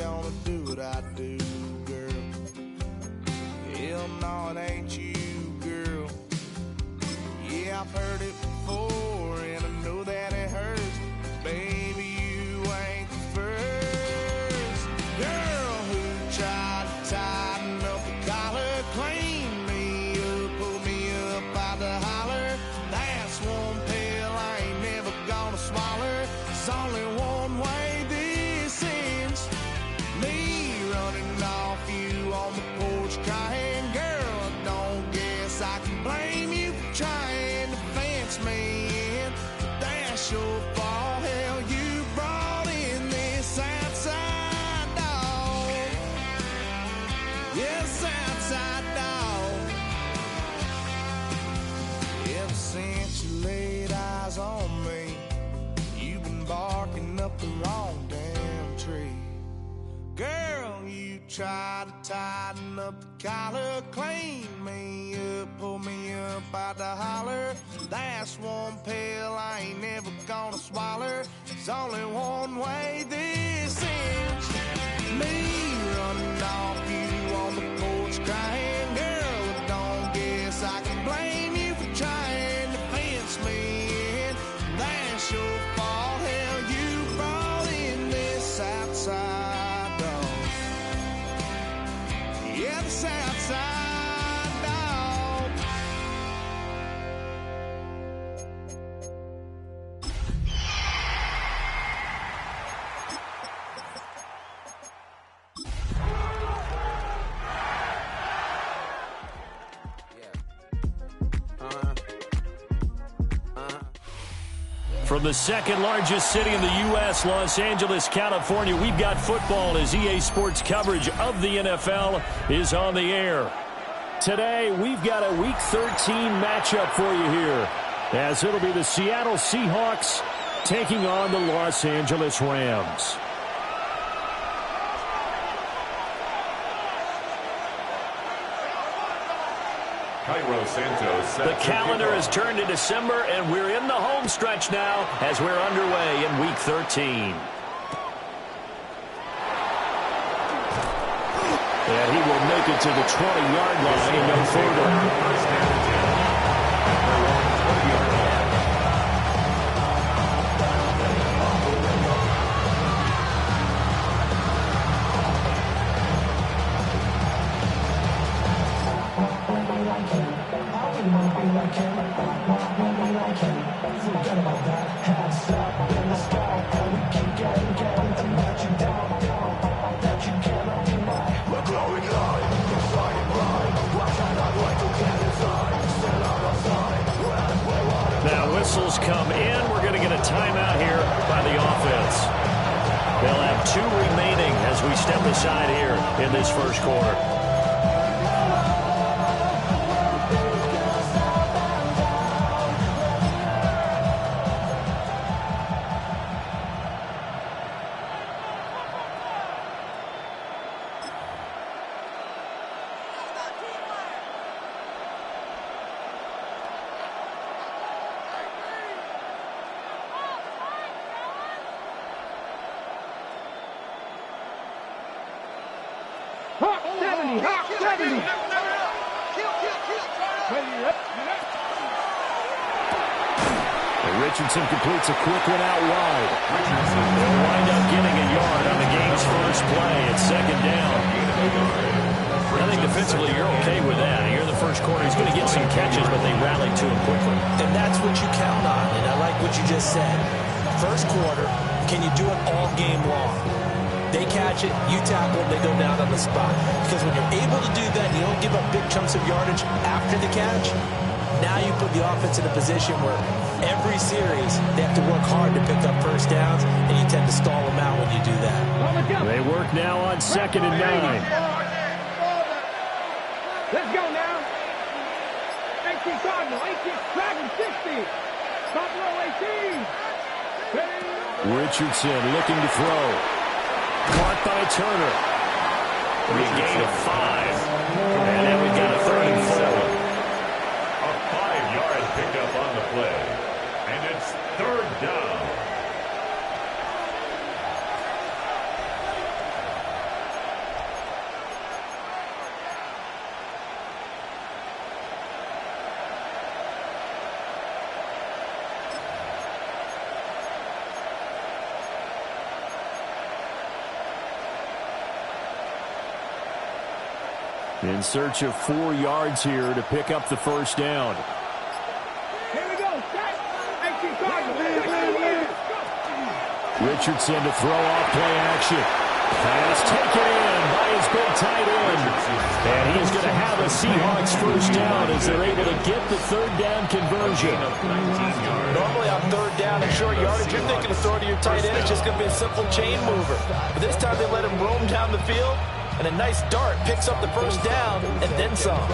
gonna do what I do, girl. Hell no, it ain't you, girl. Yeah, I've heard it before, and I know that it hurts. Baby, you ain't the first girl who tried to tighten up the collar, clean me up, pull me up by the holler. That's one pill I ain't never gonna swallow. It's only one way this ends. Me running off you on the porch crying. Girl, I don't guess I can blame you for trying to fence me in. But that's your fault. Hell, you brought in this outside dog. Yes, outside dog. Ever since you laid eyes on me, you've been barking up the wrong damn tree. Girl, you try to tighten up the collar, clean me up, pull me up by the holler. That's one pill I ain't never gonna swallow. It's only one way this ends. Me running off you on the porch crying. Girl, I don't guess I can blame you for trying to fence me in. That's your fault. Hell, you brought in this outside dog. Yeah, this outside dog. From the second largest city in the U.S., Los Angeles, California, we've got football as EA Sports coverage of the NFL is on the air. Today, we've got a Week 13 matchup for you here, as it'll be the Seattle Seahawks taking on the Los Angeles Rams. Cairo Santos. The calendar has turned to December, and we're in the home stretch now as we're underway in Week 13. And he will make it to the 20-yard line and no further. Now whistles come in. We're going to get a timeout here by the offense. They'll have 2 remaining as we step aside here in this first quarter. Richardson completes a quick one out wide. They'll wind up getting a yard on the game's first play. It's second down. I think defensively you're okay with that. Here in the first quarter, he's going to get some catches, but they rallied to him quickly. And that's what you count on, and I like what you just said. First quarter, can you do it all game long? They catch it, you tackle them, they go down on the spot. Because when you're able to do that, you don't give up big chunks of yardage after the catch. Now you put the offense in a position where every series they have to work hard to pick up first downs, and you tend to stall them out when you do that. They work now on 2nd and 9. Let's go now. 18 Cardinal, 18 Dragon 60. Top row 18. Richardson looking to throw. Caught by Turner. A gain of 5. And then we've got a 3rd and 4. A 5-yard pickup on the play. And it's 3rd down. In search of 4 yards here to pick up the first down. Here we go. Set. 18 Cardinals. Richardson to throw off play action. Pass taken in by his big tight end. And he is going to have a Seahawks first down as they're able to get the third down conversion. Normally on third down and short yardage, you're thinking of throwing to your tight end. It's just going to be a simple chain mover. But this time they let him roam down the field, and a nice dart picks up the first down and then some.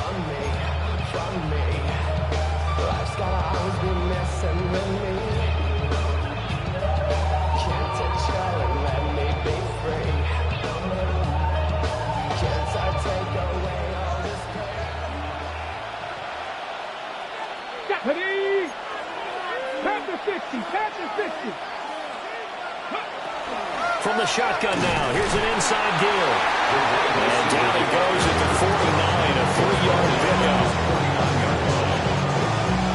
Panther 60. Panther 60. From the shotgun now, here's an inside deal. And down he goes at the 49, a 3-yard pickup.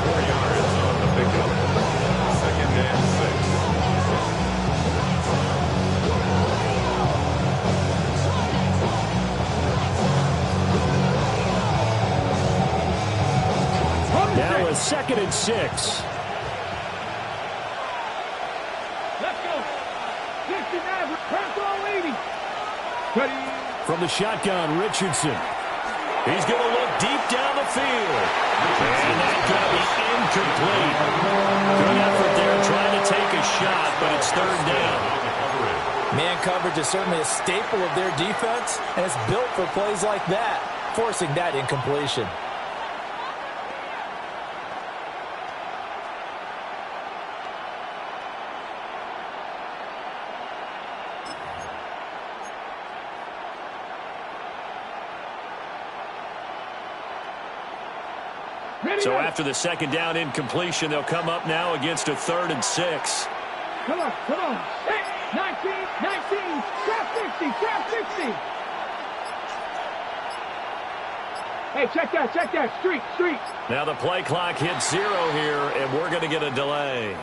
4 yards on the pickup. 2nd and 6. Now a 2nd and 6. From the shotgun, Richardson. He's going to look deep down the field. And that's going to be incomplete. Good effort there trying to take a shot, but it's third down. Man coverage is certainly a staple of their defense, and it's built for plays like that, forcing that incompletion. So after the 2nd down incompletion, they'll come up now against a 3rd and 6. Come on, come on. 19, trap 60, trap 60. Hey, check that, street. Now the play clock hits 0 here, and we're going to get a delay.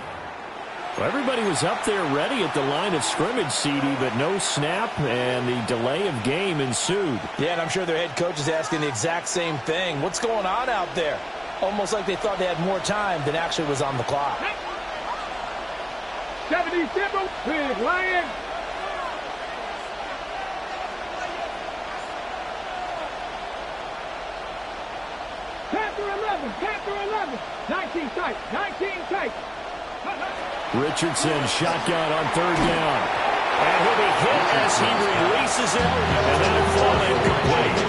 Well, everybody was up there ready at the line of scrimmage, CD, but no snap, and the delay of game ensued. Yeah, and I'm sure their head coach is asking the exact same thing. What's going on out there? Almost like they thought they had more time than actually was on the clock. 70 Timber, big Lion. Panther 11. 19 tight. Richardson, shotgun on 3rd down. And he'll be hit as he releases it, and then it'll fall incomplete.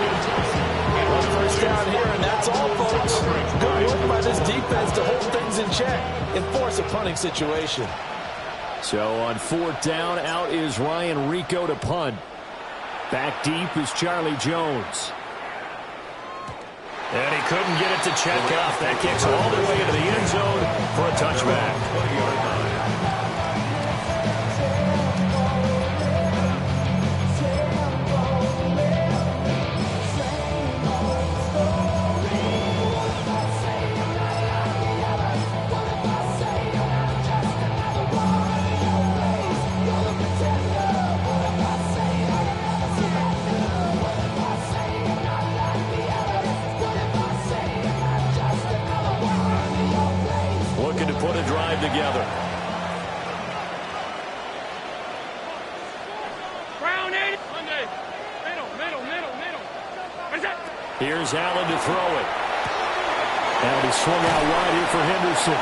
Well, first down here, and that's all, folks. Good work by this defense to hold things in check and force a punting situation. So on 4th down, out is Ryan Rico to punt. Back deep is Charlie Jones. And he couldn't get it to check off. That kicks all the way into the end zone for a touchback. 20-yard line. Put a drive together. Brown in. Middle. Here's Allen to throw it. And he swung out wide here for Henderson.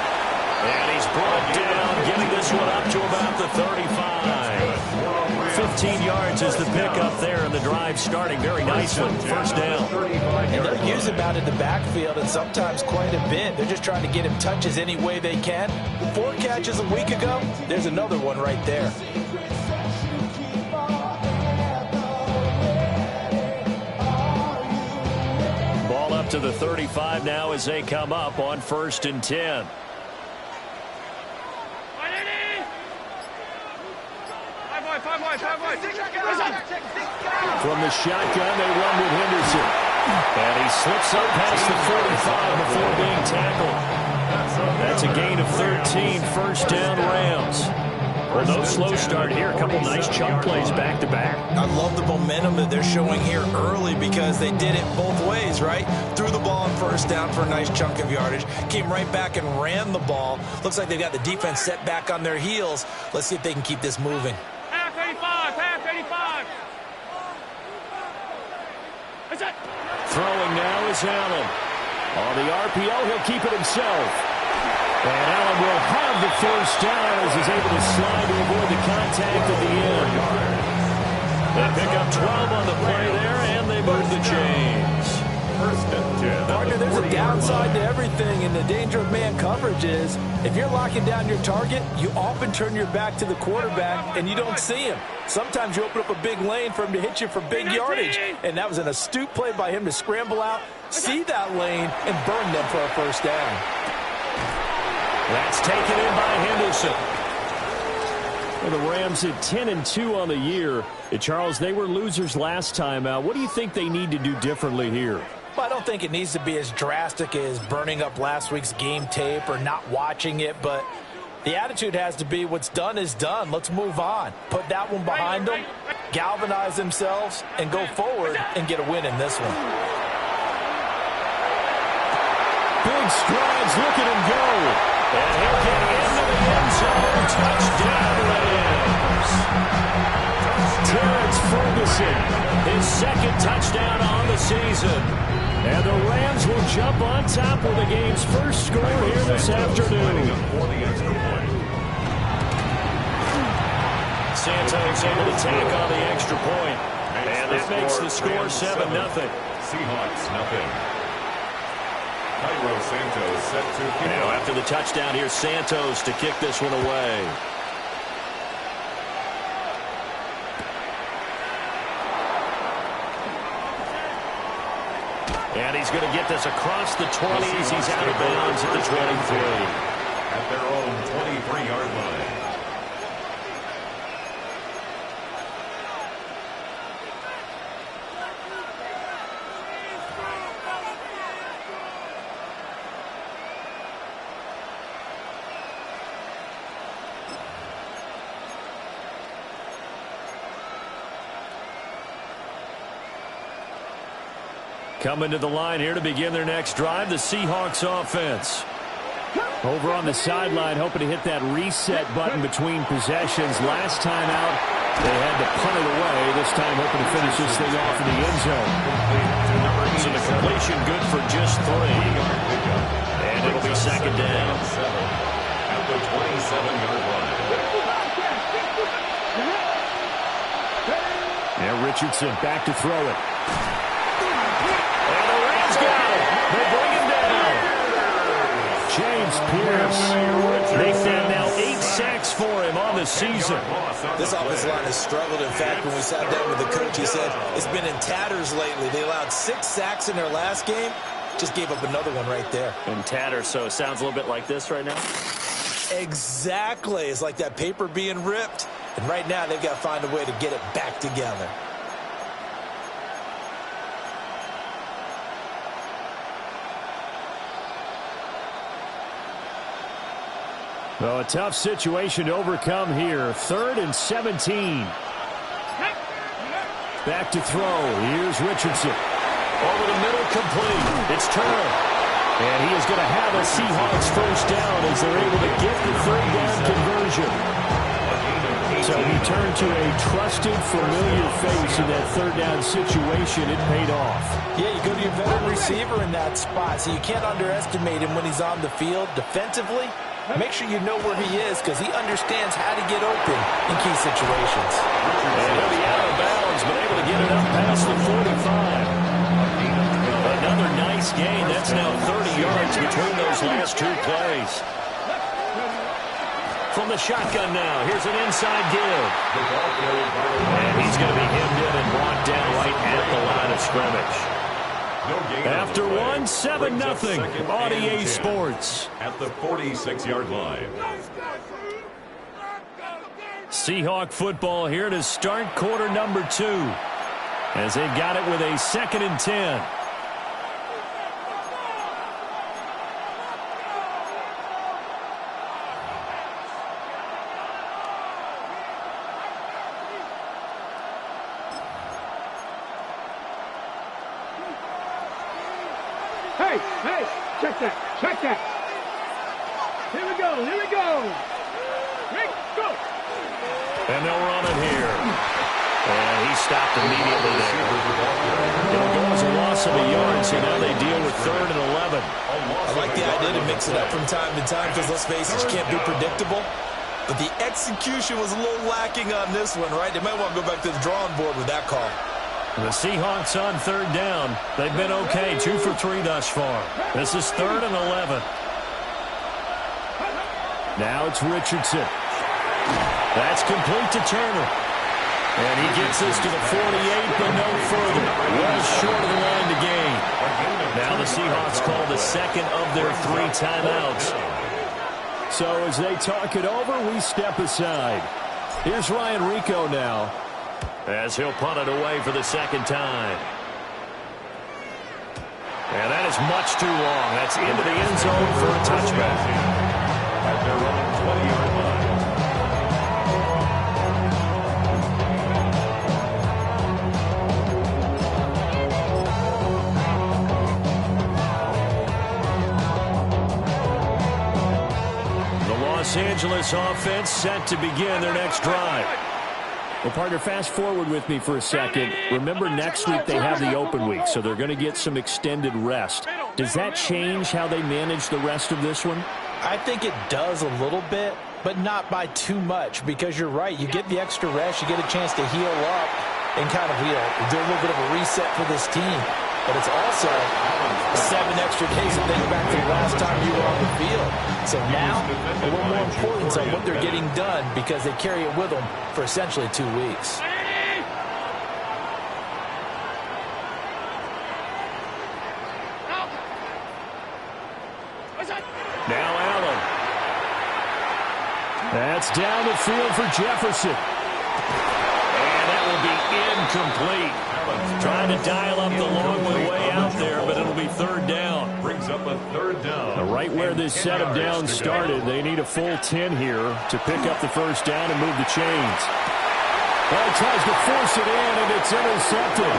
And he's brought down, getting this one up to about the 35. 15 yards is the pickup there, and the drive starting very nicely. First down. And they'll use him out in the backfield, and sometimes quite a bit. They're just trying to get him touches any way they can. 4 catches a week ago. There's another one right there. Ball up to the 35 now as they come up on 1st and 10. From the shotgun, they run with Henderson. And he slips up past the 45 before being tackled. That's a gain of 13, first down Rams. Well, no slow start here. A couple nice chunk plays back-to-back. I love the momentum that they're showing here early because they did it both ways, right? Threw the ball on first down for a nice chunk of yardage. Came right back and ran the ball. Looks like they've got the defense set back on their heels. Let's see if they can keep this moving. Half 85, half 85. That's it. Throwing now is Allen. On the RPO, he'll keep it himself. And Allen will have the first down as he's able to slide to avoid the contact at the end. They pick up 12 on the play there, and they move the chains. First and 10. Partner, there's a downside to everything, and the danger of man coverage is if you're locking down your target, you often turn your back to the quarterback, and you don't see him. Sometimes you open up a big lane for him to hit you for big yardage, and that was an astute play by him to scramble out, see that lane, and burn them for a first down. That's taken in by Henderson. Well, the Rams at 10-2 on the year. Charles, they were losers last time out. What do you think they need to do differently here? Well, I don't think it needs to be as drastic as burning up last week's game tape or not watching it, but the attitude has to be what's done is done. Let's move on. Put that one behind them, galvanize themselves, and go forward and get a win in this one. Big strides, look at him go. And he'll get into the end zone. Touchdown, Rams. Terrence Ferguson, his second touchdown on the season. And the Rams will jump on top with the game's first score here this afternoon. Santos able to tack on the extra point. And that makes the score 7-0. Seahawks, nothing. Cairo Santos set to kick. Now after the touchdown, here's Santos to kick this one away. And he's going to get this across the 20s. He's out of bounds at the 23. At their own 23-yard line. Coming to the line here to begin their next drive, the Seahawks offense. Over on the sideline, hoping to hit that reset button between possessions. Last time out, they had to punt it away. This time hoping to finish this thing off in the end zone. So the completion good for just 3. And it'll be second down. At the 27-yard line. And Richardson back to throw it. And the Rams got it. They bring him down. James Pierce. Makes that now 8 sacks for him on the season. This offensive line has struggled. In fact, when we sat down with the coach, he said it's been in tatters lately. They allowed 6 sacks in their last game. Just gave up another one right there. In tatters, so it sounds a little bit like this right now? Exactly. It's like that paper being ripped. And right now, they've got to find a way to get it back together. Well, a tough situation to overcome here. 3rd and 17. Back to throw. Here's Richardson. Over the middle, complete. It's Turner. And he is going to have a Seahawks first down as they're able to get the 3rd down conversion. So he turned to a trusted, familiar face in that 3rd down situation. It paid off. Yeah, you go to your veteran receiver in that spot, so you can't underestimate him when he's on the field defensively. Make sure you know where he is because he understands how to get open in key situations. And he'll be out of bounds, but able to get it up past the 45. Another nice gain. That's now 30 yards between those last 2 plays. From the shotgun now, here's an inside give. And he's going to be hemmed in and brought down right at the line of scrimmage. After 1, 7-0 on EA Sports. At the 46-yard line. Seahawk football here to start quarter number 2. As they got it with a 2nd and 10. Hey, check that. Here we go. Rick, go. And they'll run it here. And he stopped immediately there. It'll go as a loss of a yard, so now they deal with 3rd and 11. I like the idea to mix it up from time to time because, let's face it, you can't be predictable. But the execution was a little lacking on this one, right? They might want to go back to the drawing board with that call. The Seahawks on 3rd down. They've been okay, 2 for 3 thus far. This is 3rd and 11. Now it's Richardson. That's complete to Turner. And he gets this to the 48, but no further. Well short of the line to gain. Now the Seahawks call the second of their 3 timeouts. So as they talk it over, we step aside. Here's Ryan Rico now, as he'll punt it away for the second time. And that is much too long. That's into the end zone for a touchback. At their own 20-yard line. Los Angeles offense set to begin their next drive. Well, partner, fast forward with me for a second. Remember, next week they have the open week, so they're going to get some extended rest. Does that change how they manage the rest of this one? I think it does a little bit, but not by too much, because you're right. You get the extra rest, you get a chance to heal up and kind of, do a little bit of a reset for this team. But it's also 7 extra days of thinking back to the last time you were on the field. So now, a little more importance on what they're getting done because they carry it with them for essentially 2 weeks. Now Allen. That's down the field for Jefferson. And that will be incomplete. Trying to dial up the long way out there, but it'll be 3rd down. Brings up a 3rd down. Right where this set of downs started, they need a full 10 here to pick up the first down and move the chains. Well, he tries to force it in, and it's intercepted.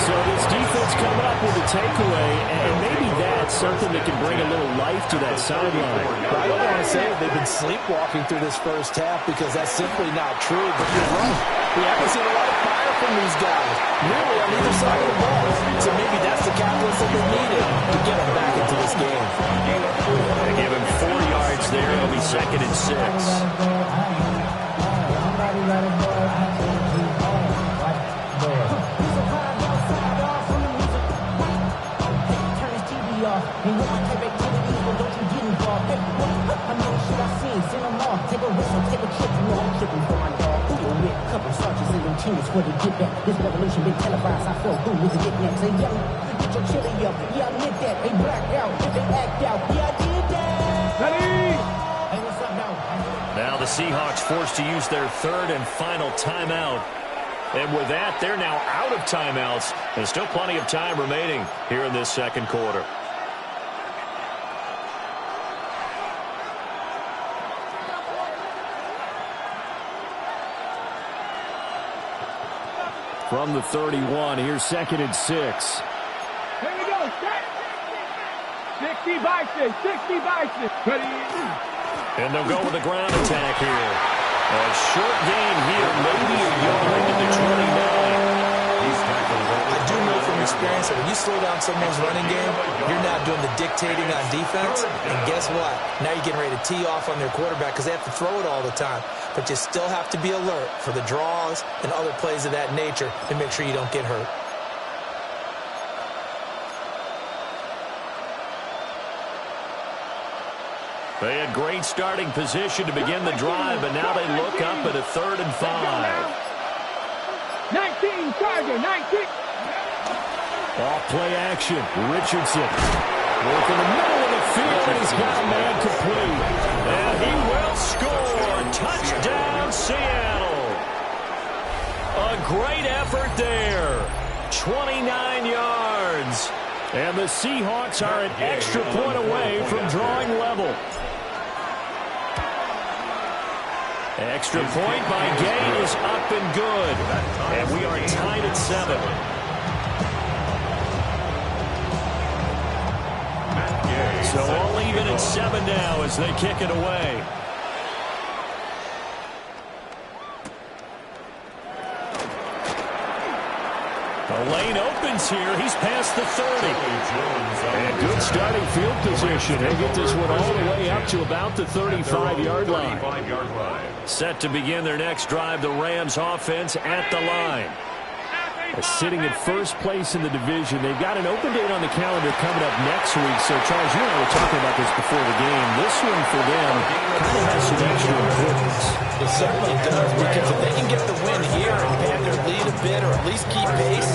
So this defense coming up with a takeaway, and maybe that's something that can bring a little life to that sideline. I don't want to say they've been sleepwalking through this first half because that's simply not true, but you're right. We haven't seen a lot of fire from these guys, really on either side of the ball. So maybe that's the catalyst that they needed to get them back into this game. They give him 4 yards there. It'll be 2nd and 6. And what my type activities, but don't you get involved. I know shit I seen, send them off. Take a whistle, take a trip, you know I'm tripping for my dog. Who will whip, couple sergeants and lieutenants for the get back. This revolution been televised, I felt good with the knickknacks. They yell, get your chili up, yeah I admit that. They blacked out, if they act out, yeah I did that. Ready? Hey, what's up now? Now the Seahawks forced to use their 3rd and final timeout. And with that, they're now out of timeouts. There's still plenty of time remaining here in this second quarter. From the 31, here's 2nd and 6. Here we go, set. 60 by 6, 60 by 6. Ready? And they'll go with a ground attack here. A short gain here, maybe a yard into the 29. I do know from experience that when you slow down someone's running game, you're not doing the dictating on defense. And guess what? Now you're getting ready to tee off on their quarterback because they have to throw it all the time. But you still have to be alert for the draws and other plays of that nature to make sure you don't get hurt. They had great starting position to begin the drive, but now they look up at a 3rd and 5. 19, Charger, 19. Off play action. Richardson working the middle of the field, and he's got a man complete. And he will score. Touchdown, Seattle. A great effort there. 29 yards. And the Seahawks are an extra point away from drawing level. Extra point by Gain is up and good. And we are tied at 7. So all even at 7 now as they kick it away. The lane opens here. He's past the 30. And good starting field position. He'll get this one all the way up to about the 35-yard line. Set to begin their next drive, the Rams offense at the line. Sitting at first place in the division. They've got an open date on the calendar coming up next week. So, Charles, you and I were talking about this before the game. This one for them kind of has some extra importance. It certainly does, because if they can get the win here and pad their lead a bit or at least keep pace,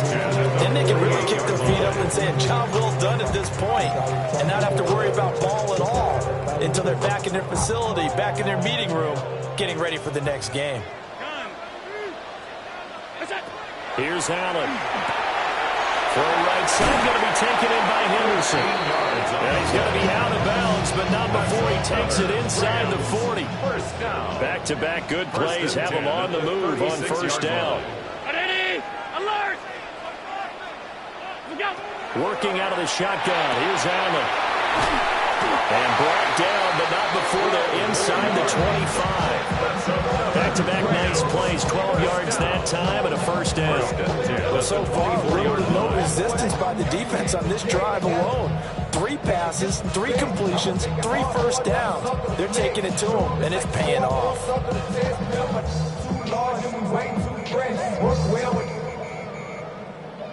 then they can really kick their feet up and say, job well done at this point, and not have to worry about ball at all until they're back in their facility, back in their meeting room, getting ready for the next game. Here's Allen. Throw right side, going to be taken in by Henderson. And he's going to be out of bounds, but not before he takes it inside the 40. Back-to-back good plays have him on the move on first down. Alert! Working out of the shotgun. Here's Allen. And brought down, but not before they're inside the 25. Back-to-back nice plays. 12 yards that time and a first down. Well, so far, limited no resistance by the defense on this drive alone. 3 passes, 3 completions, 3 first downs. They're taking it to them, and it's paying off.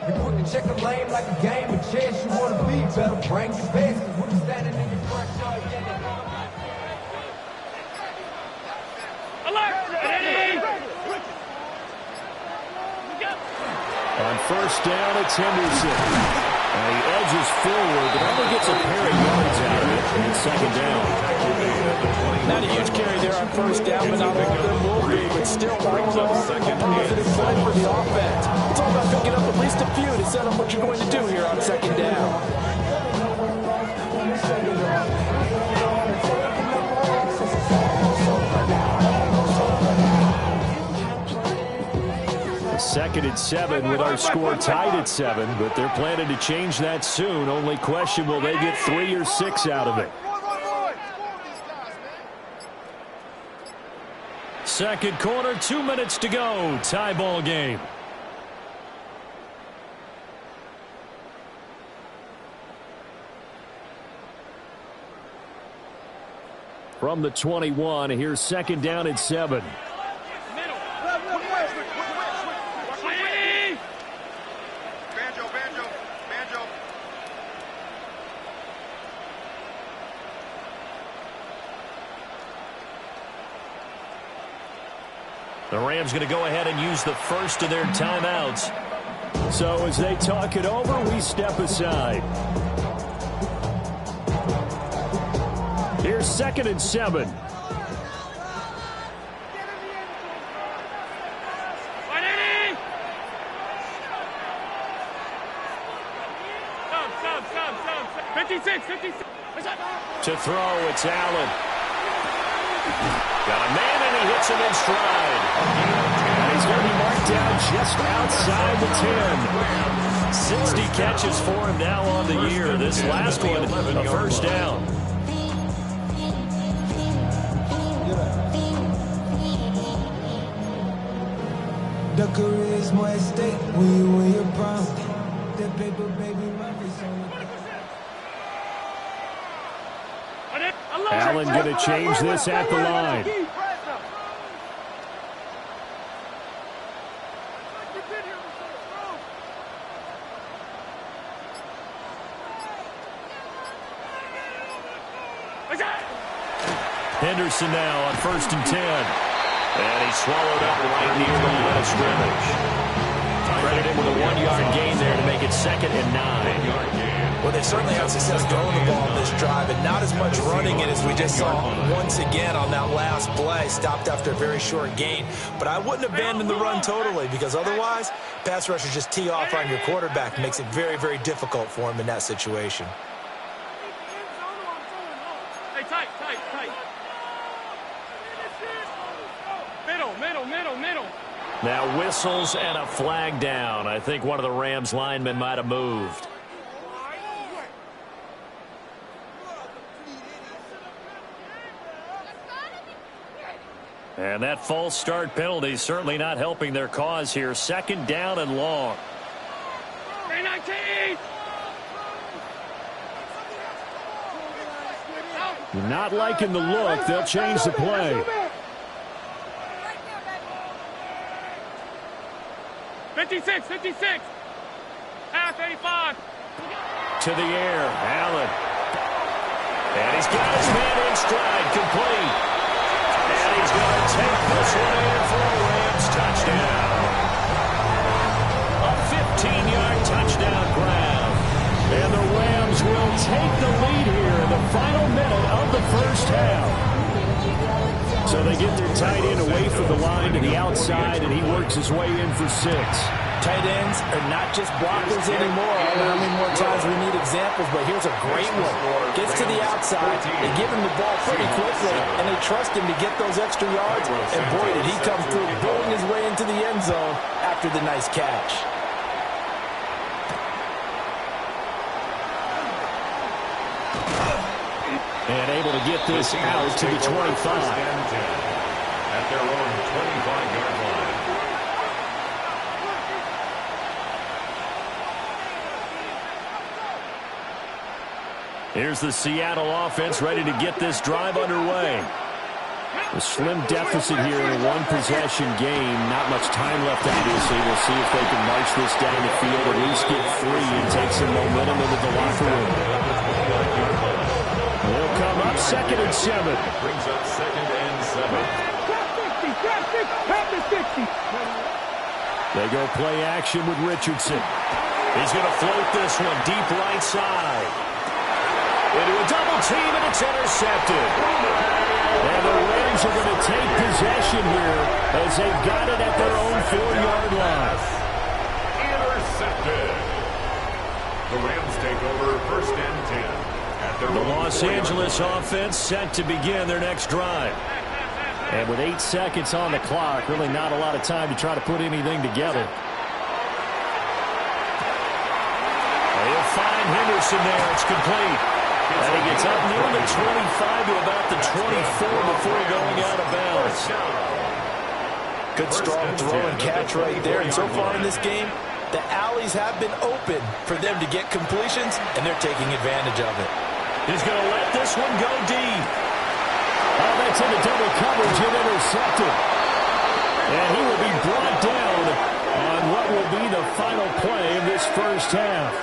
You're quick to check a lane like a game of chess. You want to be better, bring your best. When you're standing in your front yard, On first down, it's Henderson. And he edges forward, but only gets a pair of yards out of it. And it's second down. Not a huge carry there on first down, but not all of them will be. But still, all in all, a positive play for the offense. It's all about picking up at least a few to set up what you're going to do here on second down. Second and 7 with our score tied at 7, but they're planning to change that soon. Only question, will they get 3 or 6 out of it? Second quarter, 2 minutes to go. Tie ball game. From the 21, here's second down at 7. The Rams going to go ahead and use the first of their timeouts. So as they talk it over, we step aside. Here's second and 7. To throw, it's Allen. Got a man, and he hits him in stride. And he's going to be marked down just outside the 10. 60 catches for him now on the year. This last one, a first down. the career's more at stake when you win your prom. That paper, baby, Allen going to change this at the line. Henderson now on 1st and 10. And he's swallowed up right near the line of scrimmage. Credit him with a 1-yard gain there to make it 2nd and 9. Well, they certainly had success throwing the ball in this drive, and not as much running it as we just saw once again on that last play. Stopped after a very short gain. But I wouldn't abandon the run totally, because otherwise, pass rushers just tee off on your quarterback. Makes it very, very difficult for him in that situation. Hey, tight. Middle. Now whistles and a flag down. I think one of the Rams linemen might have moved. And that false start penalty certainly not helping their cause here. Second down and long. Not liking the look. They'll change the play. 56, 56. Half 85. To the air, Allen. And he's got his man in stride, complete. And he's going to take this one in for a Rams touchdown. A 15-yard touchdown grab. And the Rams will take the lead here in the final minute of the first half. So they get their tight end away from the line to the outside, and he works his way in for 6. Tight ends are not just blockers anymore. I don't know how many more times we need examples, but here's a great one. Gets to the outside, they give him the ball pretty quickly, and they trust him to get those extra yards. And boy, did he come through, bowling his way into the end zone after the nice catch. And able to get this out to the 25. At their own 25-yard line. Here's the Seattle offense ready to get this drive underway. A slim deficit here in a one-possession game. Not much time left, obviously. We'll see if they can march this down the field, at least get free and take some momentum into the locker room. They'll come up 2nd and 7. Brings up 2nd and 7. They go play action with Richardson. He's going to float this one deep right side. Into a double team, and it's intercepted. And the Rams are going to take possession here as they've got it at their own 4-yard line. Intercepted. The Rams take over 1st and 10. The Los Angeles offense set to begin their next drive. And with 8 seconds on the clock, really not a lot of time to try to put anything together. They'll find Henderson there. It's complete. And he gets up near the 25 to about the 24 before going out of bounds. Good strong throw and catch right there. And so far in this game, the alleys have been open for them to get completions, and they're taking advantage of it. He's going to let this one go deep. Oh, that's into double coverage and intercepted. And he will be brought down on what will be the final play of this first half.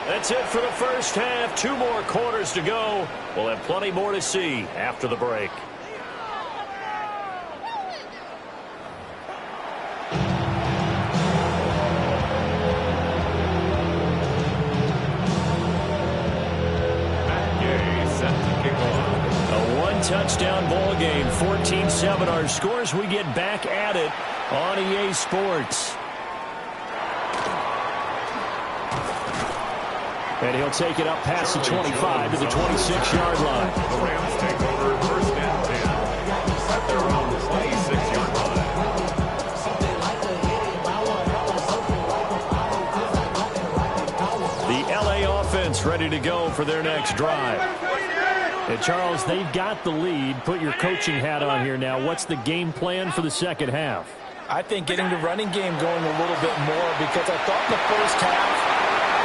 That's it for the first half. 2 more quarters to go. We'll have plenty more to see after the break. Touchdown ball game, 14-7 our scores. We get back at it on EA Sports. And he'll take it up past the 25 to the 26-yard line. The Rams take over 1st and 10 at their own 26-yard line. The LA offense ready to go for their next drive. And Charles, they've got the lead. Put your coaching hat on here now. What's the game plan for the second half? I think getting the running game going a little bit more, because I thought in the first half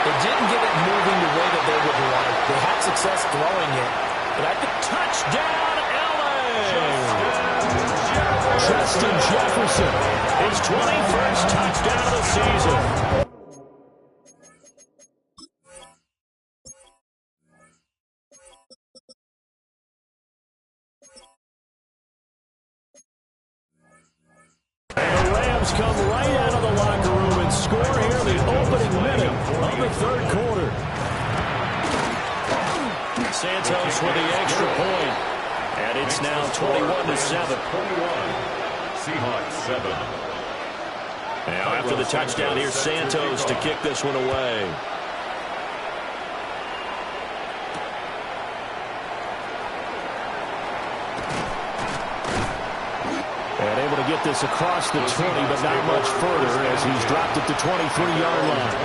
they didn't get it moving the way that they would like. They had success throwing it, but I think touchdown LA! Justin Jefferson, his 21st touchdown of the season. Come right out of the locker room and score here in the opening minute of the 3rd quarter. Santos with the extra point. And it's now 21-7. 21. Seahawks 7. Now after the touchdown, here's Santos to kick this one away. And able to get this across the 20, but not much further as he's dropped at the 23-yard line.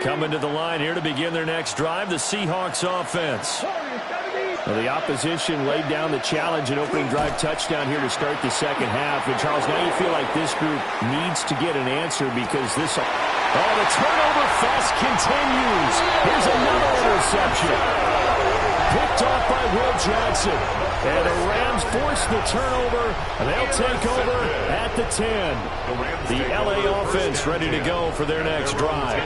Coming to the line here to begin their next drive, the Seahawks offense. Well, the opposition laid down the challenge and opening drive touchdown here to start the second half. And, Charles, now you feel like this group needs to get an answer because this... Oh, the turnover fest continues. Here's another interception. Picked off by Will Johnson. And the Rams force the turnover, and they'll take over at the 10. The LA offense ready to go for their next drive.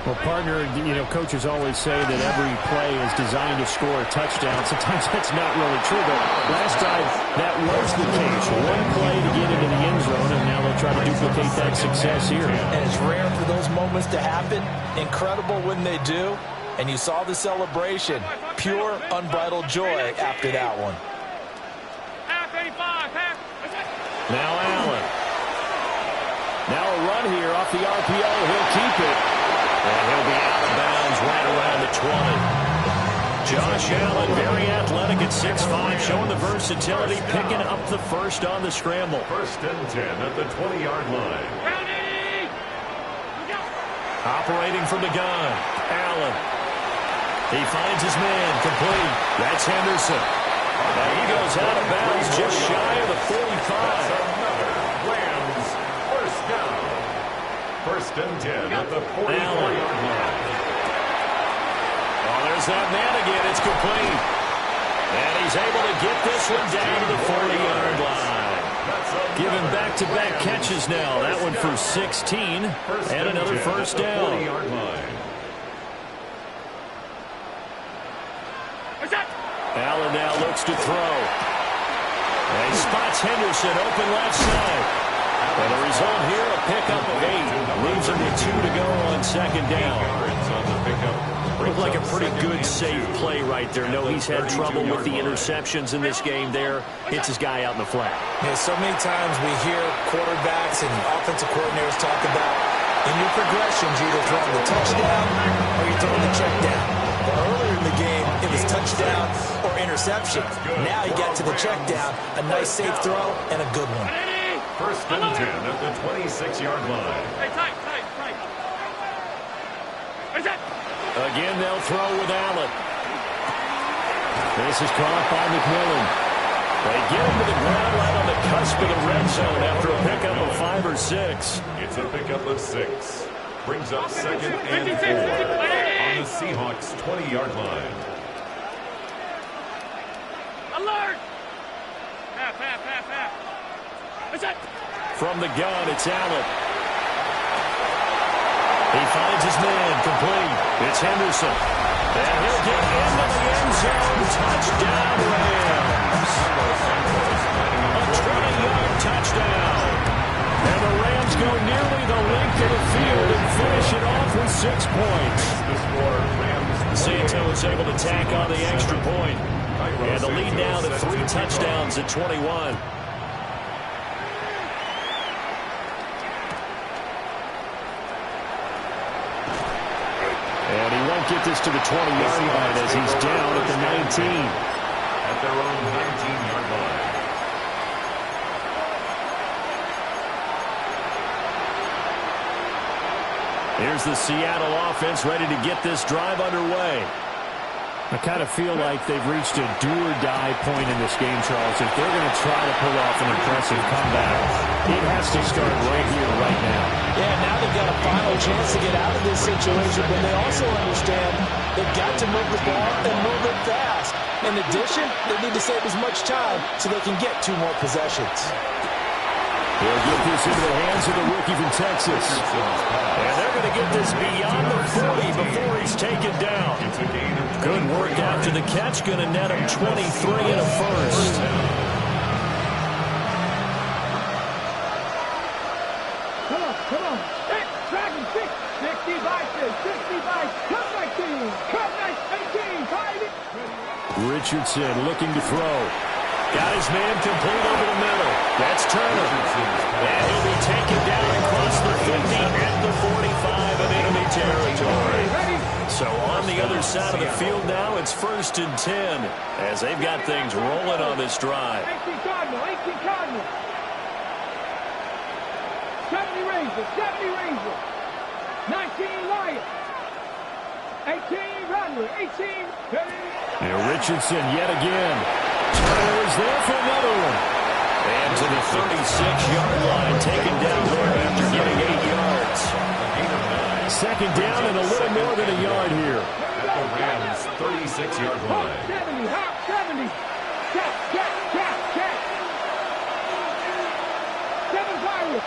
Well, partner, you know, coaches always say that every play is designed to score a touchdown. Sometimes that's not really true, but last time that was the case. One play to get into the end zone, and now they'll try to duplicate that success here. And it's rare for those moments to happen. Incredible when they do. And you saw the celebration. Pure, unbridled joy after that one. Now Allen. Now a run here off the RPO. He'll keep it. And he'll be out of bounds right around the 20. Josh Allen, very athletic at 6'5", showing the versatility, picking up the first on the scramble. First and 10 at the 20-yard line. Operating from the gun, Allen. He finds his man, complete. That's Henderson. And he goes out of bounds just shy of the 45. Rams first down. First and 10 at the 44-yard line. Oh, there's that man again. It's complete. And he's able to get this one down to the 40-yard line. Giving back-to-back catches now. That one for 16 and another first down. 40-yard line. Allen now looks to throw. And he spots Henderson open left side. And the result here, a pickup of 8. Leaves him with 2 to go on second down. Looked like a pretty good, safe play right there. No, he's had trouble with the interceptions in this game there. Hits his guy out in the flat. Yeah, so many times we hear quarterbacks and offensive coordinators talk about in your progressions, you're either throwing the touchdown or you're throwing the check down. But earlier in the game, it was touchdown or interception. Now you get to the check down, a nice safe throw, and a good one. First and 10 at the 26-yard line. Again, they'll throw with Allen. This is caught by McMillan. They get him to the ground right on the cusp of the red zone after a pickup of 5 or 6. It's a pickup of 6. Brings up second and 4 on the Seahawks' 20-yard line. Alert! From the gun, it's Allen. He finds his man, complete. It's Henderson. And he'll get into the end zone. Touchdown, Rams. A 20-yard touchdown. And the Rams go nearly the length of the field and finish it off with 6 points. Santos able to tack on the extra point. And the lead now to 3 touchdowns at 21. And he won't get this to the 20-yard line as he's down at the 19. At their own 19-yard line. Here's the Seattle offense ready to get this drive underway. I kind of feel like they've reached a do-or-die point in this game, Charles. If they're going to try to pull off an impressive comeback, it has to start right here, right now. Yeah, now they've got a final chance to get out of this situation, but they also understand they've got to move the ball and move it fast. In addition, they need to save as much time so they can get 2 more possessions. He'll get this into the hands of the rookie from Texas. And they're going to get this beyond the 40 before he's taken down. Good work after the catch. Going to net him 23 and a first. Come on. Hey, Dragon 6. 60 by 6. 60 by. Come back team. Come back 18. Find it. Richardson looking to throw. Got his man complete over the middle. That's Turner. And he'll be taken down across the 50 at the 45 of enemy territory. So on the other side of the field now, it's 1st and 10 as they've got things rolling on this drive. 18 Cardinal. 18 Cardinal. 70 Rangers. 70 Rangers. 19, Lions. 18, Rattler. 18, Now Richardson yet again. Turner is there for another one. And to the 36-yard line, taken down there after getting 8 yards. Second down and a little more than a yard here. At the Rams' 36-yard line. 70, hop, 70. Check.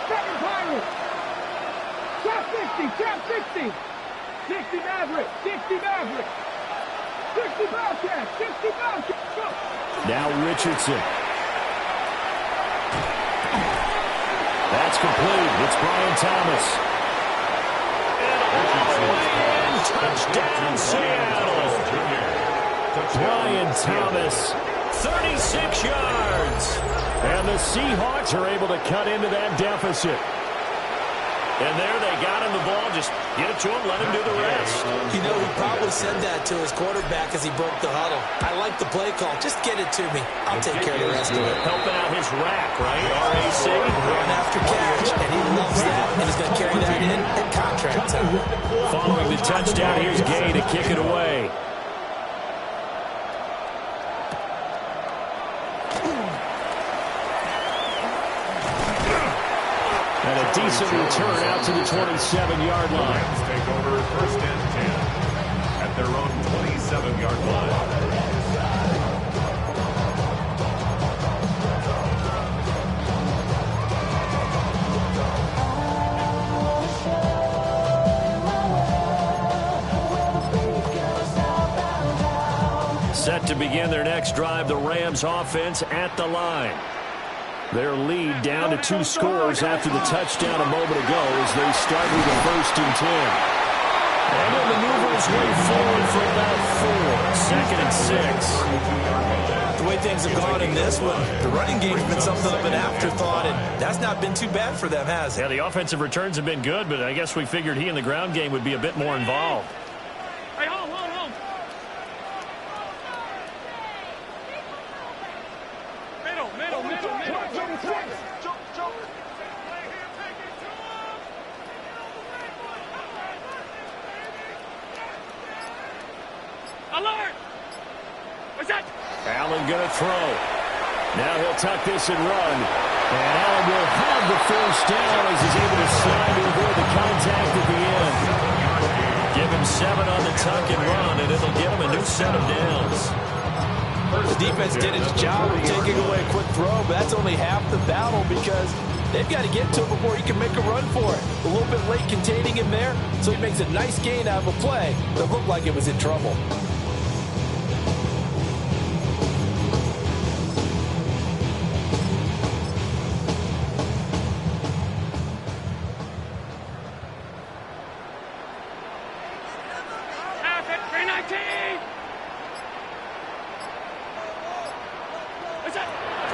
7 Pirates. Trap 60. 60 Maverick. 60 Bobcat. Go. Now Richardson. That's complete. It's Brian Thomas. And touchdown Seattle. Brian Thomas, 36 yards. And the Seahawks are able to cut into that deficit. And there they got him the ball. Just get it to him, let him do the rest. You know, he probably said that to his quarterback as he broke the huddle. I like the play call. Just get it to me. I'll take care of the rest of it. Helping out his rack, right? RAC. Run after catch, and he loves that, and he's going to carry that in at contract time. Following the touchdown, here's Gay to kick it away. And a decent return out to the 27-yard line. Rams take over first and 10 at their own 27-yard line. Set to begin their next drive, the Rams offense at the line. Their lead down to 2 scores after the touchdown a moment ago as they start with the 1st and 10. And he'll maneuver his way forward for about 4. 2nd and 6. The way things have gone in this one, the running game's been something of an afterthought, and that's not been too bad for them, has it? Yeah, the offensive returns have been good, but I guess we figured he in the ground game would be a bit more involved. Hey, hold. Middle. Jump. Alert! What's that? Allen going to throw. Now he'll tuck this and run. And Allen will have the first down as he's able to slide to avoid the contact at the end. Give him 7 on the tuck and run, and it'll get him a new set of downs. The defense did its job of taking away a quick throw, but that's only half the battle because they've got to get to him before he can make a run for it. A little bit late containing him there, so he makes a nice gain out of a play that looked like it was in trouble.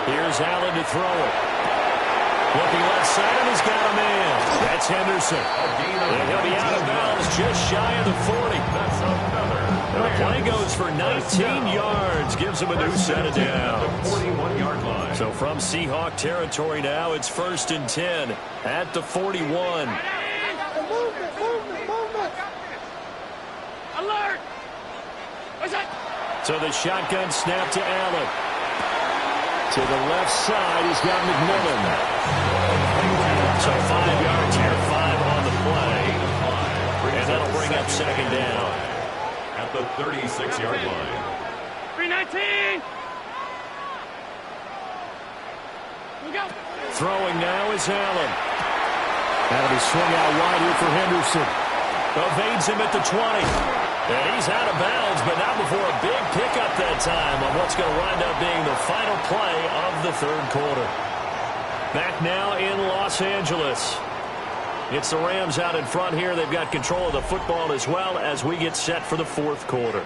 Here's Allen to throw it. Looking left side, and he's got a man. That's Henderson. And he'll be out of bounds just shy of the 40. That's another. The play goes for 19 yards. Gives him a new set of downs. 41-yard line. So from Seahawk territory now, it's 1st and 10 at the 41. Movement. Alert! What's that? So the shotgun snap to Allen. To the left side, he's got McMillan. So 5 yards here, 5 on the play. And that'll bring up 2nd down. At the 36-yard line. 319! We go! Throwing now is Allen. That'll be swung out wide here for Henderson. Evades him at the 20. And he's out of bounds, but not before a big pickup that time on what's going to wind up being the final play of the 3rd quarter. Back now in Los Angeles. It's the Rams out in front here. They've got control of the football as well as we get set for the 4th quarter.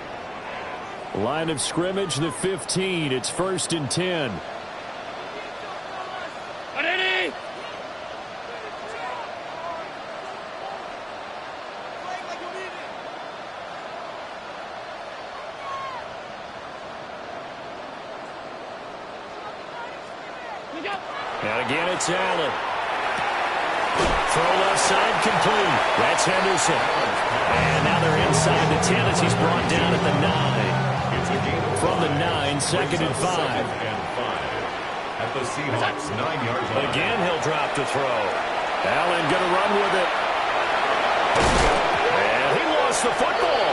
Line of scrimmage, the 15. It's 1st and 10. And again, it's Allen. Throw left side complete. That's Henderson. And now they're inside the 10 as he's brought down at the 9. From the 9, second and 5. At the Seahawks 9-yard line. Again, he'll drop to throw. Allen going to run with it. And he lost the football.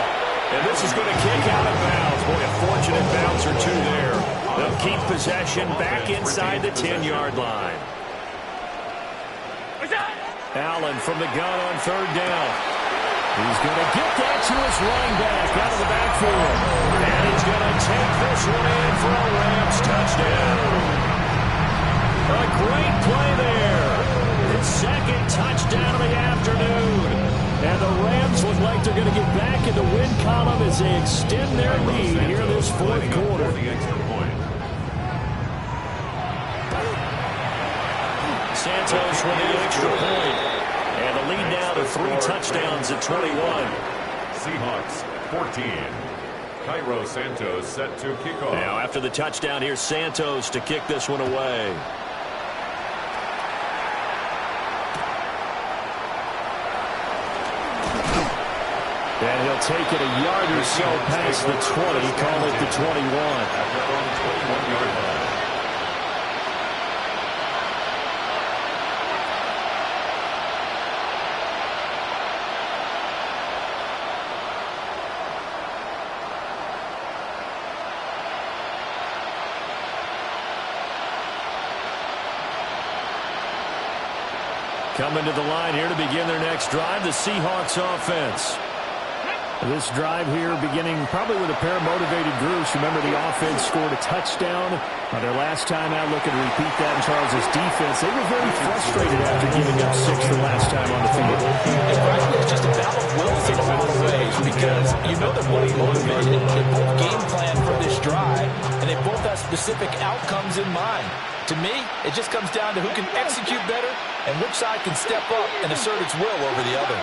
And this is going to kick out of bounds. Boy, a fortunate bounce or two there. They'll keep possession back inside the 10-yard line. Allen from the gun on third down. He's going to get that to his running back out of the backfield. And he's going to take this one in for a Rams touchdown. A great play there. His second touchdown of the afternoon. And the Rams look like they're going to get back in the win column as they extend their lead here in this fourth quarter. Santos with the extra point. And the lead now to 3 touchdowns at 21. Seahawks 14. Cairo Santos set to kick off. Now after the touchdown, here's Santos to kick this one away. And he'll take it a yard or so past the 20, call it the 21. Coming to the line here to begin their next drive, the Seahawks offense. This drive here beginning probably with a pair of motivated groups. Remember, the offense scored a touchdown their last time out. Looking to repeat that in Charles' defense. They were very frustrated after giving up 6 the last time on the field. And frankly, it's just a battle of wills in a lot of ways because you know they're both motivated. They both game plan for this drive, and they both have specific outcomes in mind. To me, it just comes down to who can execute better and which side can step up and assert its will over the other.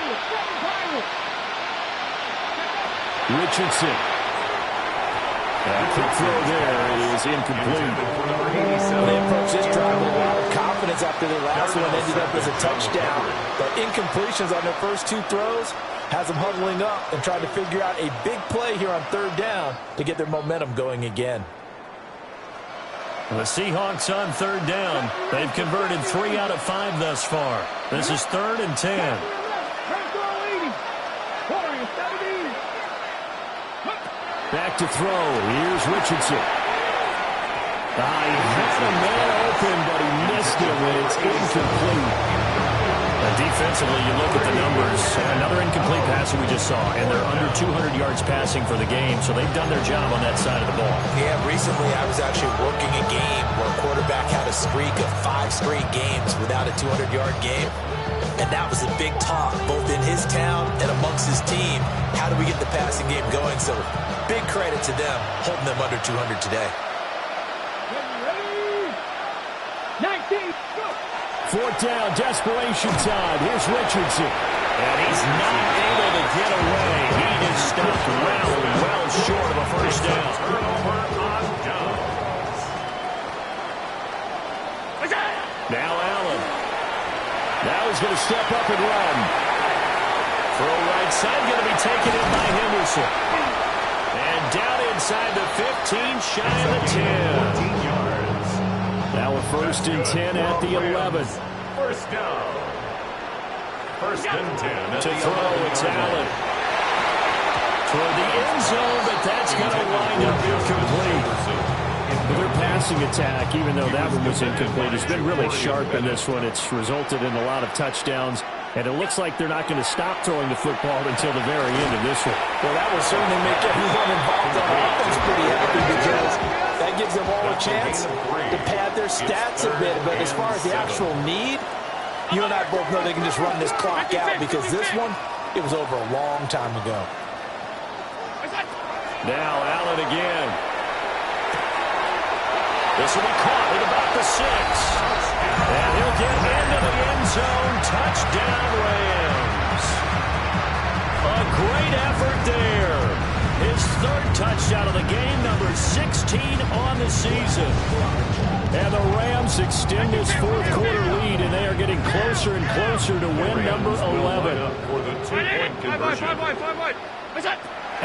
Richardson. That quick throw there is incomplete. They approach this drive with a lot of confidence after their last one ended up as a touchdown. But incompletions on their first 2 throws has them huddling up and trying to figure out a big play here on third down to get their momentum going again. The Seahawks on third down. They've converted 3 out of 5 thus far. This is 3rd and 10. Back to throw. Here's Richardson. He had a man open, but he missed him, and it's incomplete. Defensively, you look at the numbers. Another incomplete pass that we just saw, and they're under 200 yards passing for the game, so they've done their job on that side of the ball. Yeah, recently I was actually working a game where a quarterback had a streak of 5 straight games without a 200-yard game. And that was a big talk, both in his town and amongst his team. How do we get the passing game going? So big credit to them, holding them under 200 today. 19, go! 4th down, desperation time. Here's Richardson. And he's not able to get away. He is stopped well short of a first down. Now Allen. Now he's going to step up and run. Throw right side, going to be taken in by Henderson. And down inside the 15, shy of the 10. Now a 1st and 10 at the 11. First down. 1st and 10. To throw, it's Allen. Toward the end zone, but that's going to wind up incomplete. Their passing attack, even though that one was incomplete, has been really sharp in this one. It's resulted in a lot of touchdowns, and it looks like they're not going to stop throwing the football until the very end of this one. Well, that will certainly make everyone involved on offense pretty happy because that gives them all a chance to pad their stats a bit. But as far as the actual need, you and I both know they can just run this clock out because this one, it was over a long time ago. Now Allen again. This will be caught at about the 6. And he'll get into the end zone. Touchdown, Rams. A great effort there. His 3rd touchdown of the game, number 16 on the season. And the Rams extend this 4th quarter lead, and they are getting closer and closer to win number 11. For the two-point conversion.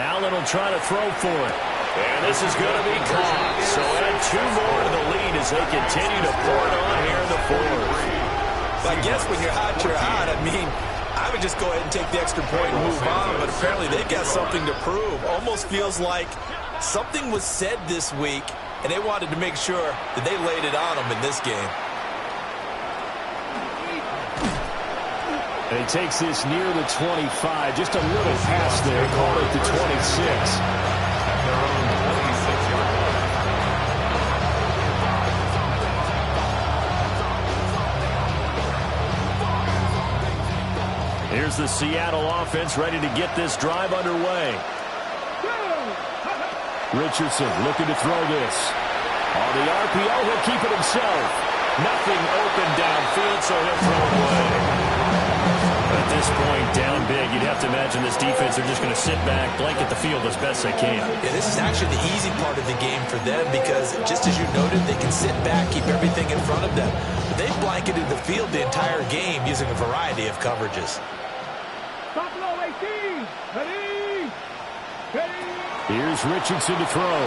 Allen will try to throw for it. And this is going to be caught. So add 2 more to the lead as they continue to pour it on here in the fourth. I guess when you're hot, you're hot. I mean, I would just go ahead and take the extra point and move on, but apparently they've got something to prove. Almost feels like something was said this week, and they wanted to make sure that they laid it on them in this game. And he takes this near the 25. Just a little pass there. Call it the 26. At their own 26-yard line. Here's the Seattle offense ready to get this drive underway. Richardson looking to throw this. On the RPO, he'll keep it himself. Nothing open downfield, so he'll throw it away. At this point, down big, you'd have to imagine this defense, they're just going to sit back, blanket the field as best they can. Yeah, this is actually the easy part of the game for them because, just as you noted, they can sit back, keep everything in front of them. But they've blanketed the field the entire game using a variety of coverages. Stop low, 18. Ready. Ready. Here's Richardson to throw.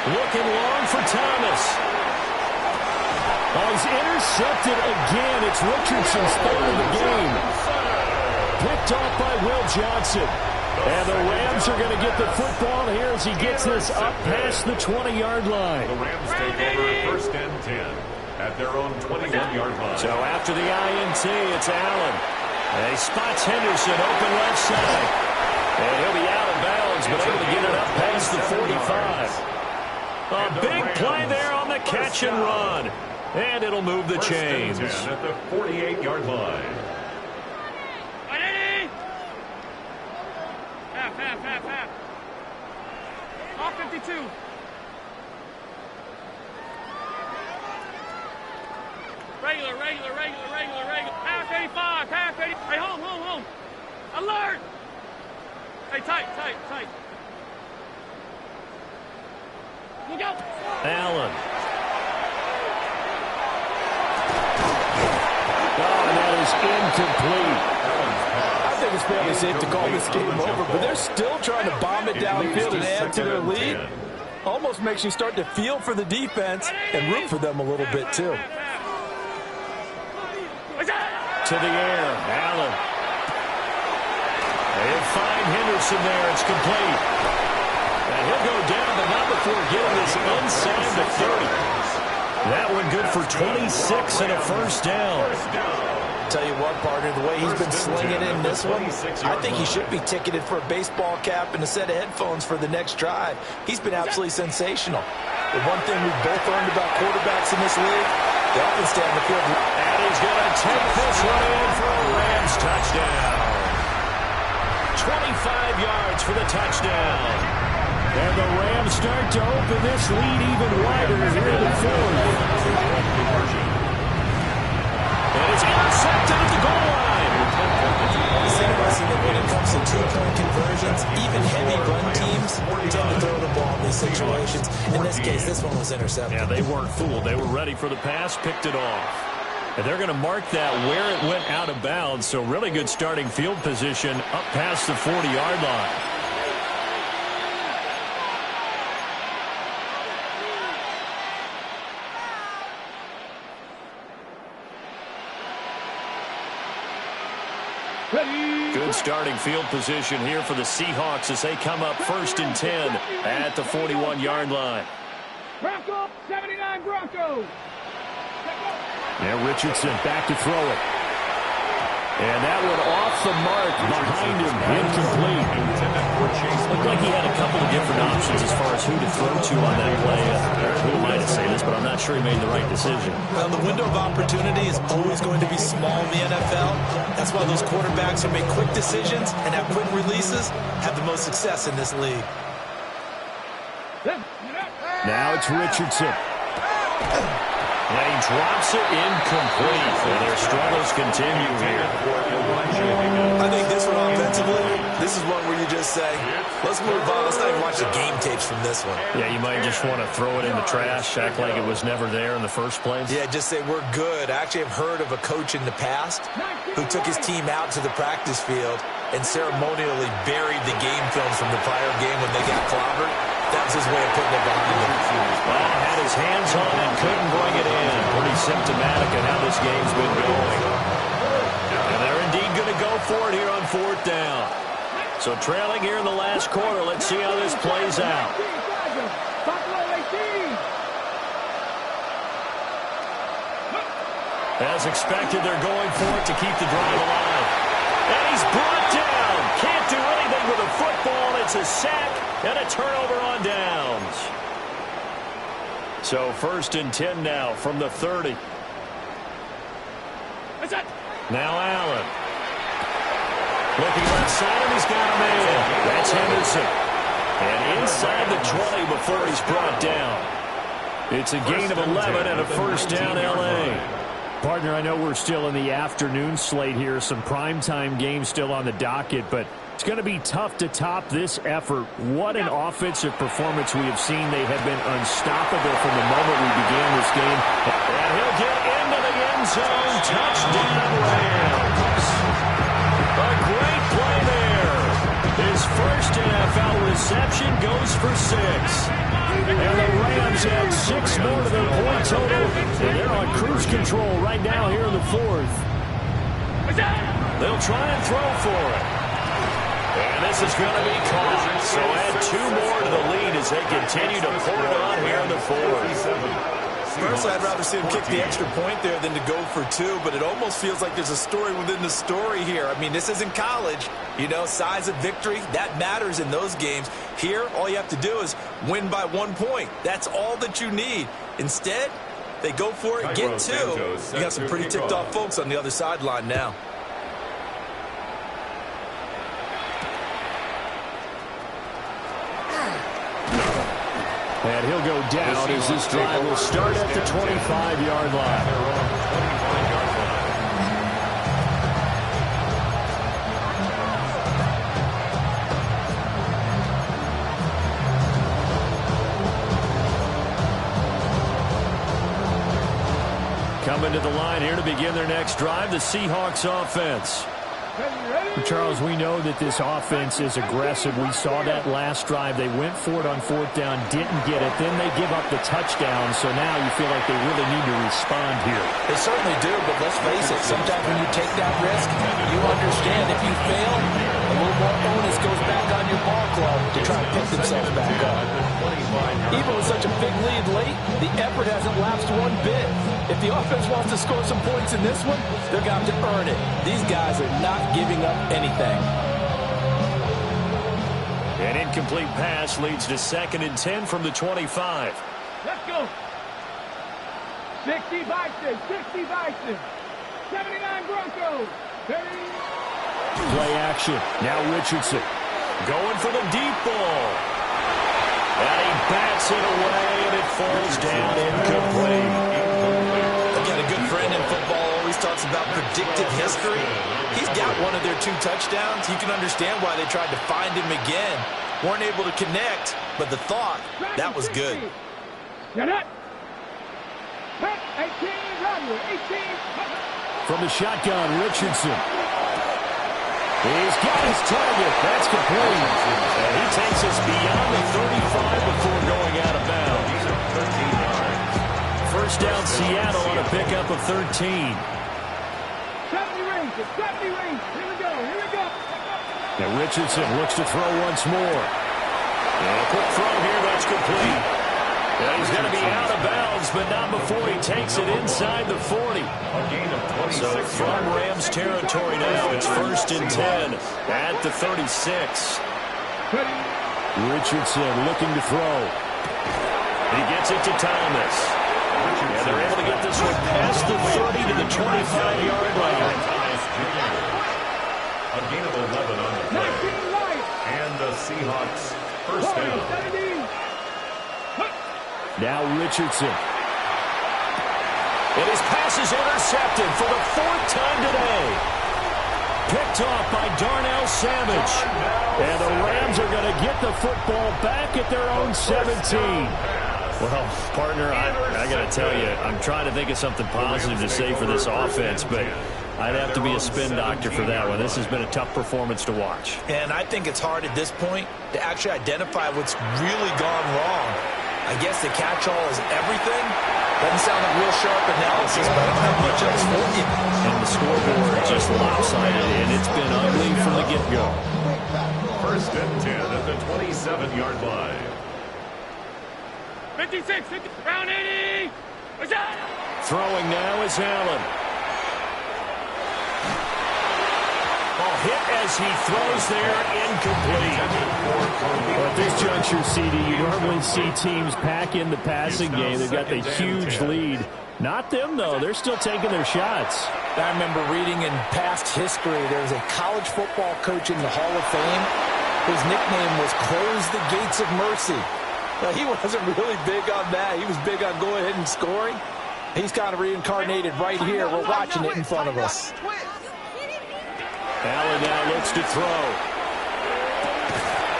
Looking long for Thomas. Oh, he's intercepted again. It's Richardson's third of the game. Picked off by Will Johnson. And the Rams are going to get the football here as he gets this up past the 20-yard line. The Rams take over first and 10 at their own 21-yard line. So after the INT, it's Allen. And he spots Henderson open left side. And he'll be out of bounds, but able to get it up past the 45. A big play there on the catch and run. And it'll move the chains. At the 48-yard line. Half. Off 52. Regular. Half 85, half 80. Hey, home. Alert! Hey, tight. Look out! Allen. Oh, and that is incomplete. I think it's fairly safe to call this game over, but they're still trying to bomb it downfield and add to their lead. Almost makes you start to feel for the defense and root for them a little bit, too. To the air, Allen. They'll find Henderson there. It's complete. And he'll go down, but not before getting this inside the 30. That one good for 26 and a first down. Tell you what, partner, the way he's been slinging in this one, I think he should be ticketed for a baseball cap and a set of headphones for the next drive. He's been absolutely sensational. The one thing we've both learned about quarterbacks in this league, they often stay on the field. And he's going to take this one in for a Rams touchdown. 25 yards for the touchdown. And the Rams start to open this lead even wider here in the fourth. And it's intercepted at the goal line. It's interesting that when it comes to two-point conversions, even heavy run teams tend to throw the ball in these situations. In this case, this one was intercepted. Yeah, they weren't fooled. They were ready for the pass, picked it off. And they're going to mark that where it went out of bounds. So really good starting field position up past the 40-yard line. Good starting field position here for the Seahawks as they come up first and 10 at the 41-yard line. Bronco, 79 Broncos. Now Richardson back to throw it. And that one off the mark behind him, incomplete. Looked like he had a couple of different options as far as who to throw to on that play. Who am I to say this, but I'm not sure he made the right decision. Well, the window of opportunity is always going to be small in the NFL. That's why those quarterbacks who make quick decisions and have quick releases have the most success in this league. Now it's Richardson. And he drops it incomplete. And their struggles continue here. I think this one offensively, this is one where you just say, let's move on. Let's not even watch the game tapes from this one. Yeah, you might just want to throw it in the trash, act like it was never there in the first place. Yeah, just say we're good. I actually have heard of a coach in the past who took his team out to the practice field and ceremonially buried the game films from the prior game when they got clobbered. That was his way of putting it behind them. Well, had his hands on it, couldn't bring it in. Pretty symptomatic of how this game's been going. And they're indeed going to go for it here on 4th down. So trailing here in the last quarter. Let's see how this plays out. As expected, they're going for it to keep the drive alive. And he's brought down. Can't do anything with a football. It's a sack and a turnover on downs. So 1st and 10 now from the 30. Now Allen. Looking left side, and he's got a man. That's Henderson. And inside the 20 before he's brought down. It's a gain of 11 and a 1st down L.A. Partner, I know we're still in the afternoon slate here. Some primetime games still on the docket, but it's going to be tough to top this effort. What an offensive performance we have seen. They have been unstoppable from the moment we began this game. And he'll get into the end zone. Touchdown, Rams. A great play there. His first NFL reception goes for 6. And the Rams add 6 more to their point total. And they're on cruise control right now here in the 4th. They'll try and throw for it. And this is going to be caught. So add 2 more to the lead as they continue to pour it on here in the 4th. Personally, I'd rather see him kick the extra point there than to go for 2, but it almost feels like there's a story within the story here. I mean, this isn't college. You know, size of victory, that matters in those games. Here, all you have to do is win by 1 point. That's all that you need. Instead, they go for it, get 2. You got some pretty ticked off folks on the other sideline now. And he'll go down as this drive will start at the 25-yard line. Coming to the line here to begin their next drive, the Seahawks offense. Charles, we know that this offense is aggressive. We saw that last drive. They went for it on 4th down, didn't get it. Then they give up the touchdown. So now you feel like they really need to respond here. They certainly do, but let's face it. Sometimes when you take that risk, you understand if you fail, a little more onus goes back on your ball club to try to pick themselves back up. Even with such a big lead late, the effort hasn't lapsed one bit. If the offense wants to score some points in this one, they're going to have to earn it. These guys are not giving up anything. An incomplete pass leads to 2nd and 10 from the 25. Let's go. 60 Bison, 60 Bison. 79 Broncos. 30. Play action. Now Richardson. Going for the deep ball. And he bats it away, and it falls down incomplete. I've got a good friend in football, always talks about predictive history. He's got one of their 2 touchdowns. You can understand why they tried to find him again. Weren't able to connect, but the thought, that was good. From the shotgun, Richardson. He's got his target. That's complete. And he takes us beyond the 35 before going out of bounds. 1st down Seattle on a pickup of 13. 70 range, 70 range. Here we go, here we go. Now Richardson looks to throw once more. And a quick throw here, that's complete. And he's going to be out of bounds, but not before he takes it inside the 40. So from Rams territory now, it's 1st and 10 at the 36. Richardson looking to throw. He gets it to Thomas. And they're able to get this one past the 30 to the 25-yard line. A gain of 11 on the play. And the Seahawks first down. Now Richardson. And his pass is intercepted for the 4th time today. Picked off by Darnell Savage. And the Rams are going to get the football back at their own 17. Well, partner, I got to tell you, I'm trying to think of something positive to say for this offense, but I'd have to be a spin doctor for that one. This has been a tough performance to watch. And I think it's hard at this point to actually identify what's really gone wrong. I guess the catch-all is everything. Doesn't sound like real sharp analysis, but I don't have much else for you. And the scoreboard just lopsided, and it's been ugly from the get-go. 1st and 10 at the 27-yard line. 56, 50, round 80. Throwing now is Allen. Ball hit as he throws there, incomplete. Well, at this juncture, CD, you normally see teams pack in the passing game. They've got the huge lead. Not them, though. They're still taking their shots. I remember reading in past history, there was a college football coach in the Hall of Fame whose nickname was Close the Gates of Mercy. Now, he wasn't really big on that. He was big on going ahead and scoring. He's kind of reincarnated right here. We're watching it in front of us. Allen now looks to throw.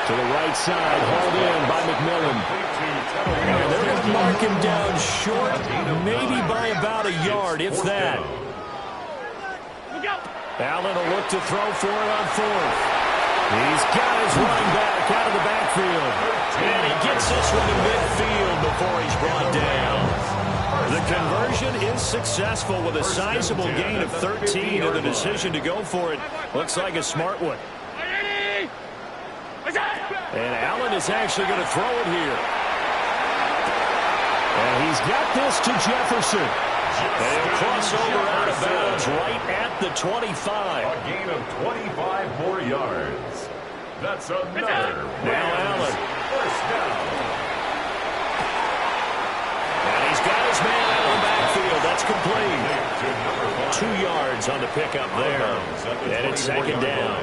To the right side, hauled in by McMillan. And they're going to mark him down short, maybe by about a yard, if that. Allen will look to throw for it on 4th. He's got his running back out of the backfield. And he gets this one to midfield before he's brought down. The conversion is successful with a sizable gain of 13, and the decision to go for it looks like a smart one. And Allen is actually going to throw it here. And he's got this to Jefferson. They'll cross over out of bounds right at the 25. A gain of 25 more yards. That's another. Now Allen. 1st down. And he's got his man out of the backfield. That's complete. 2 yards on the pickup there. And it's 2nd down.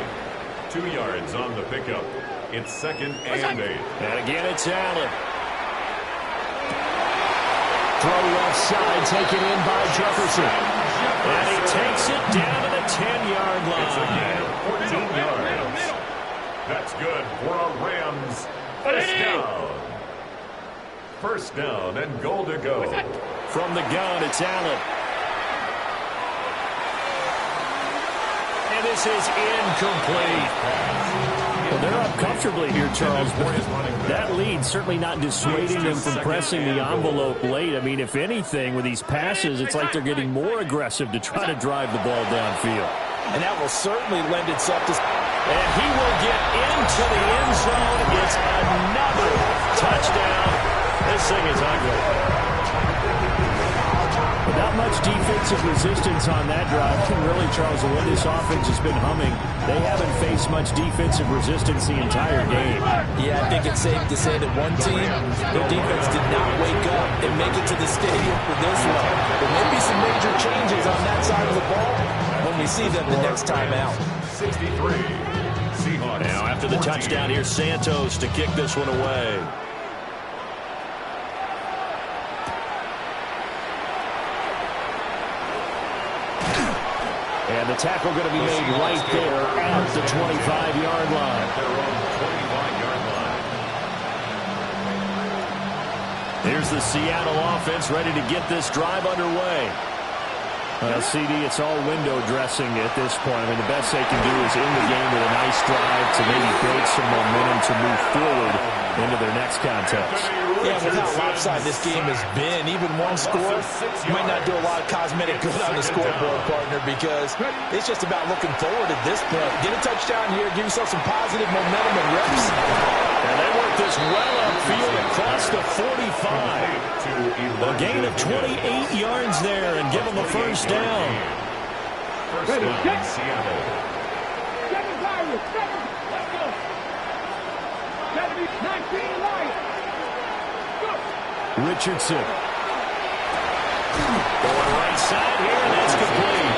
2 yards on the pickup. It's 2nd and 8. And again, it's Allen. Throw left side, taken in by Jefferson. And he takes it down to the 10-yard line. It's a gain of 14 yards. That's good for a Rams 1st down. 1st down and goal to go. From the gun, it's Allen. And this is incomplete. Well, they're up comfortably here, Charles, but that lead certainly not dissuading them from pressing the envelope late. I mean, if anything, with these passes, it's like they're getting more aggressive to try to drive the ball downfield. And that will certainly lend itself to... And he will get into the end zone. It's another touchdown. This thing is ugly. Not much defensive resistance on that drive. Really, Charles, the way this offense has been humming, they haven't faced much defensive resistance the entire game. Yeah, I think it's safe to say that one team, their defense did not wake up and make it to the stadium for this one. There may be some major changes on that side of the ball when we see them the next time out. 63. Seahawks. Now, after the touchdown, here's Santos to kick this one away. And the tackle going to be made right there at the 25-yard line. Here's the Seattle offense ready to get this drive underway. CD, it's all window dressing at this point. I mean, the best they can do is end the game with a nice drive to maybe build some momentum to move forward into their next contest. Yeah, with how lopsided this game has been, even one score might not do a lot of cosmetic good on the scoreboard, partner, because it's just about looking forward at this point. Get a touchdown here, give yourself some positive momentum and reps. And they work this well upfield across the 45. A gain of 28 yards there and give them the 1st down. First down, Seattle. Richardson. Going right side here, and that's complete.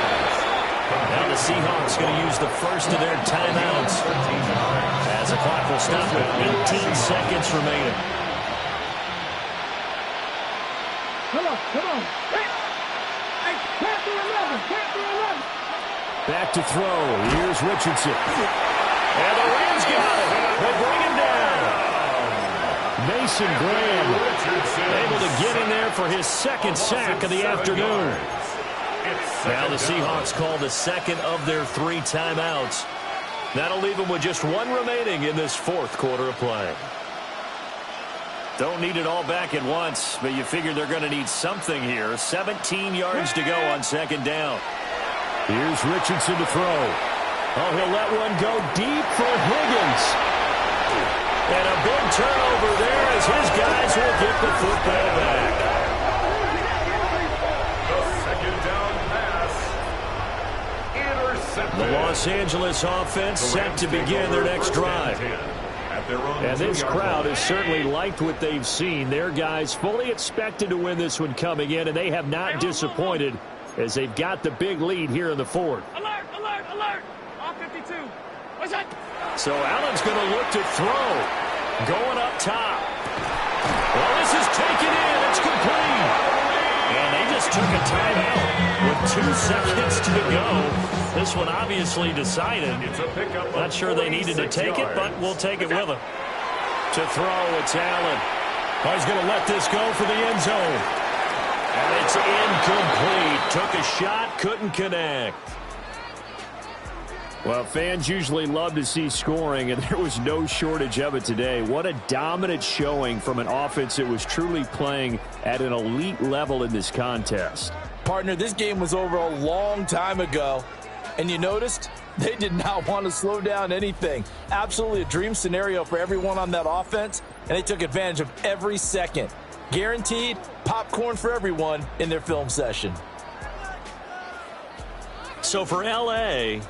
Now the Seahawks going to use the first of their timeouts as the clock will stop with 18 seconds remaining. Come on. Back to throw. Here's Richardson. And the Rams got it. They bring him down. Mason Graham able to get in there for his second sack of the afternoon. Now the Seahawks call the second of their 3 timeouts. That'll leave them with just 1 remaining in this fourth quarter of play. Don't need it all back at once, but you figure they're going to need something here. 17 yards to go on second down. Here's Richardson to throw. Oh, he'll let one go deep for Higgins. And a big turnover there as his guys will get the football back. The second down pass. Intercepted. The Los Angeles offense set to begin their next drive. And this crowd has certainly liked what they've seen. Their guys fully expected to win this one coming in, and they have not disappointed as they've got the big lead here in the fourth. Alert, alert, alert. All 52. What's that? So Allen's going to look to throw. Going up top. Well, this is taken in. It's complete. And they just took a timeout with 2 seconds to go. This one obviously decided. Not sure they needed to take it, but we'll take it with them. To throw, it's Allen. Oh, he's going to let this go for the end zone. And it's incomplete. Took a shot, couldn't connect. Well, fans usually love to see scoring, and there was no shortage of it today. What a dominant showing from an offense that was truly playing at an elite level in this contest. Partner, this game was over a long time ago, and you noticed they did not want to slow down anything. Absolutely a dream scenario for everyone on that offense, and they took advantage of every second. Guaranteed popcorn for everyone in their film session. So for L.A.,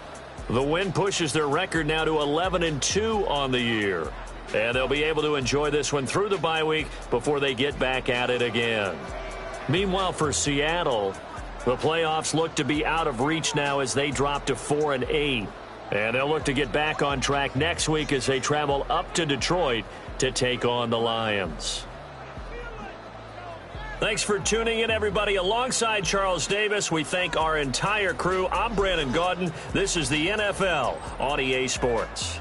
the win pushes their record now to 11-2 on the year. And they'll be able to enjoy this one through the bye week before they get back at it again. Meanwhile, for Seattle, the playoffs look to be out of reach now as they drop to 4-8. And they'll look to get back on track next week as they travel up to Detroit to take on the Lions. Thanks for tuning in, everybody. Alongside Charles Davis, we thank our entire crew. I'm Brandon Gaudin. This is the NFL on EA Sports.